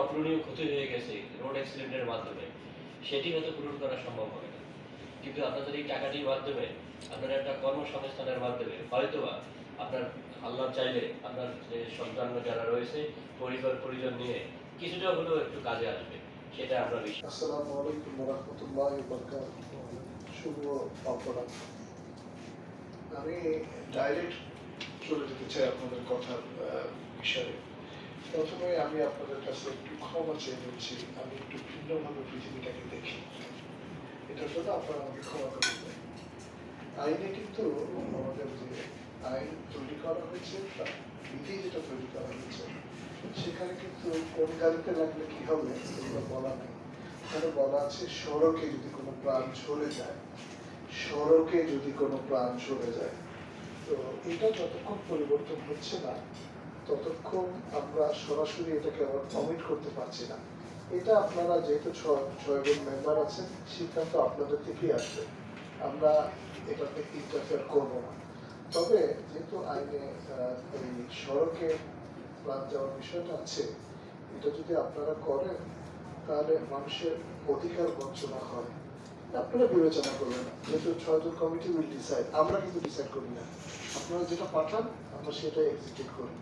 অপূরণীয় ক্ষতি হয়ে গেছে রোড অ্যাক্সিডেন্টের মাধ্যমে, সেটি হয়তো পূরণ করা সম্ভব হবে না, কিন্তু আপনাদের এই টাকাটির মাধ্যমে, আপনার একটা কর্মসংস্থানের মাধ্যমে হয়তোবা আপনার আল্লাহ চাইলে আপনার যে সন্তান যারা রয়েছে পরিবার পরিজন নিয়ে কিছুটা হলেও একটু কাজে আসবে, সেটা আমরা বিশ্বাস। আসসালামু আলাইকুম ওয়া রাহমাতুল্লাহি ওয়া বারাকাতুহু। শুভ অপরাহ্ন। আমি ডাইরেক্ট চলে যেতে চাই আপনাদের কথার বিষয়ে। প্রথমে আমি আপনাদের কাছে একটু ক্ষমা চেয়ে নিচ্ছি, আমি একটু ভিন্নভাবে পৃথিবীটাকে দেখি, এটার জন্য আপনারা আমাকে ক্ষমা করে দেবেন। আইনে কিন্তু আমাদের যে আইন তৈরি করা হয়েছে, তার বিধি যেটা তৈরি করা হয়েছে, সেখানে কিন্তু কোন গাড়িতে লাগলে কি হবে এগুলো বলা নেই। এখানে বলা আছে সড়কে যদি কোনো প্রাণ চলে যায়, সড়কে যদি কোনো প্রাণ চলে যায়, তো এটা যতক্ষণ পরিবর্তন হচ্ছে না ততক্ষণ আমরা সরাসরি এটাকে আবার কমিট করতে পারছি না। এটা আপনারা যেহেতু ছয় জন মেম্বার আছেন, সিদ্ধান্ত আপনাদের থেকেই আসবে, আমরা এটাতে ইন্টারফেয়ার করবো না। তবে যেহেতু আইনে এই সড়কে প্রাণ যাওয়ার বিষয়টা আছে, এটা যদি আপনারা করেন তাহলে মানুষের অধিকার বঞ্চনা হয়, আপনারা বিবেচনা করবেন। যেহেতু 6 জন কমিটি উইল ডিসাইড, আমরা কিন্তু ডিসাইড করি না, আপনারা যেটা পাঠান আমরা সেটাই এক্সিকিউট করি।